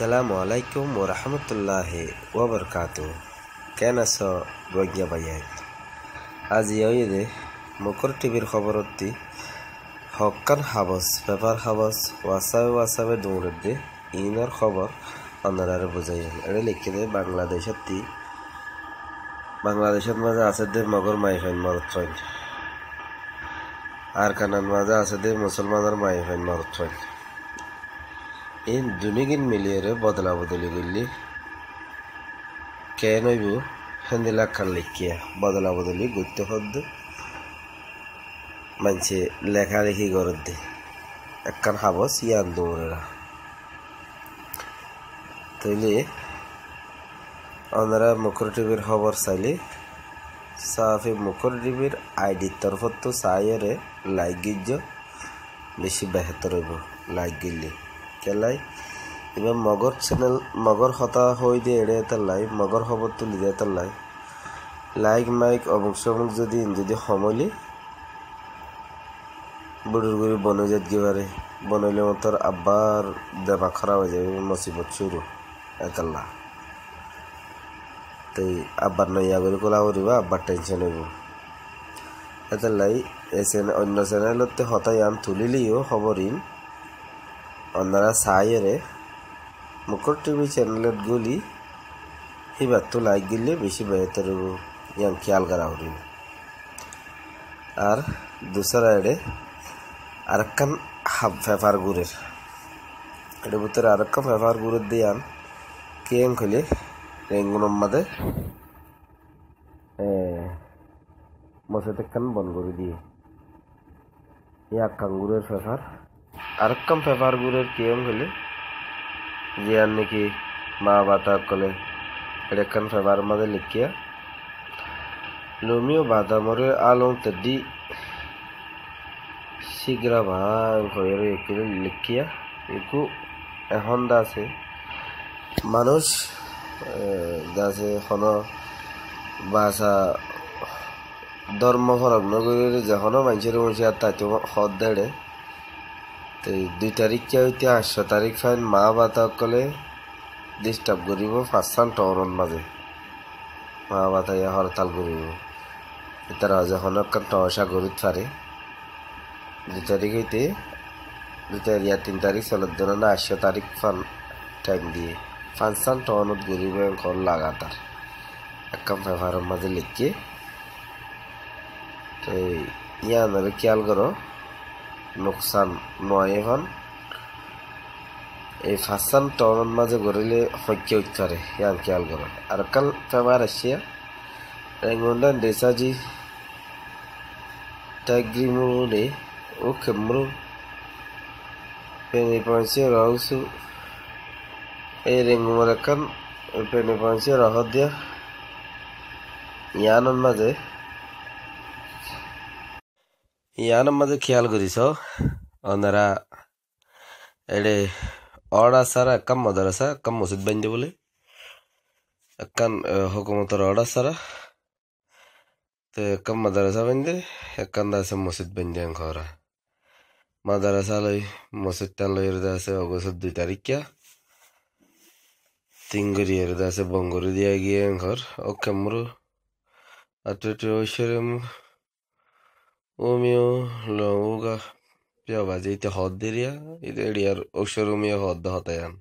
আসসালামু আলাইকুম ওয়া রাহমাতুল্লাহি ওয়া বারাকাতুহু। কেন আছো রোগিয়া ভাইয়াই? আজি ওইদে মুকর টিভির খবরতি হকান হাবস পেপার হাবস ওয়াসাবে দৌড়ে দে ইনর খবর অন্যরারে বুঝাইন এটা লিখে দে বাংলাদেশত মাঝে আছে দে মগর মাইফাইন মরত্রাইন আর কানান মাঝে আছে দে মুসলমানের মাইফাইন মরত্রাইন in dunigin miliyere bodala bodali gulli kenoybu hendila kallikiya bodala bodali gutte hoddu manche লেখা লেখি করদে একখান হাবস ইয়ান দৌড়েরা তৈলে ওনারা মুখর টিভির খবর চাইলে সাফি মুখর টিভির আইডির তরফত তো সাইরে লাইক গিজ বেশি বেহতর হইব লাইক গিললি কেলাই এবার মগর চ্যানেল মগর হতা হই দিয়ে এড়ে তার মগর খবর তুলি দিয়ে তার লাইক মাইক অমুক সমুক যদি সমলি বুড়ুর গুড়ি বনে যেত গিয়ে বনইলে মতর আব্বার দেমা খারাপ হয়ে যাবে মুসিবত শুরু এতাল্লা তাই আব্বার নইয়া করে কোলা করিবা আব্বার টেনশন হইব এতাল্লাই অন্য চ্যানেলতে হতাই আন তুলিলিও খবর ইন ওনারা সাইরে মুকর টিভি চ্যানেলত গুলি এবার তো লাইক দিলে বেশি বেহতর ইয়াং খেয়াল করা হল আর দুসরা এডে আরেকখান হাব ফেফার গুড়ের এটার ভিতরে আরেকখান ফেফার গুড়ের দিয়ান কেং খুলে রেঙ্গুনের মাঝে মশাতেখান বন করে দিয়ে ইয়াক্কান গুড়ের ফেফার আরেকখান ফেফার গুড়ের কেং হলে যে আর নাকি মা বাতা কলে এটাখান ফেফার মাঝে লিখিয়া লুমিও বাদামরে আলম তেডি শীঘ্র ভাঙ হয়ে এগুলো লিখিয়া একু এখন দাসে মানুষ দাসে এখন ভাষা ধর্ম ফরক নগরীর যখন মানুষের মধ্যে আর তাই হদ দেড়ে তো 2 তারিখ হইতে 8 তারিখ ফাইন মা বাতা কলে ডিস্টার্ব করিব 5 টাউনের মাঝে মা বাতা হরতাল করিব তারা যখন একখান টসা গরিত পারে 2 তারিখ হইতে 3 তারিখ চলত ধরে না 8 তারিখ ফান টাইম দিয়ে 5 টাউনত গরিব কল লাগাতার একখান ফেফারের মাঝে লিখে তো ইয়ানরে খেয়াল করো নোকসান নয় এখন এই 5 টাউনের মাঝে গড়িলে হইকে উঠতে পারে ইয়ান খেয়াল করো আর কাল ফেবার আসিয়া রেঙ্গুন্ডান দেশাজি টাইগ্রিমুরে ও খেমরু পেনি পৌঁছে রহসু এই রেঙ্গুমর একান পেনি পৌঁছে রহ দিয়া ইয়ানের মাঝে খেয়াল করিস ওনারা এডে অর্ডার সারা একাম মাদ্রাসা একাম মসজিদ বান্ধে বলে একান হুকুমতর অর্ডার সারা তো একাম মাদ্রাসা বান্ধে একান দাসে মসজিদ বান্ধে ঘরা মাদ্রাসা লই মসজিদ টান লই আছে অগস্ট 2 তারিখ তিনগরি আছে বঙ্গরি দিয়া গিয়ে ঘর ও কেমরু আটু ঐশ্বরম ওমিও লঙ্গুগা পিয়া বাজে ইতে হদ দেরিয়া ইতে এডিয়ার ঐশ্বরমিয়া হদ হতায়ান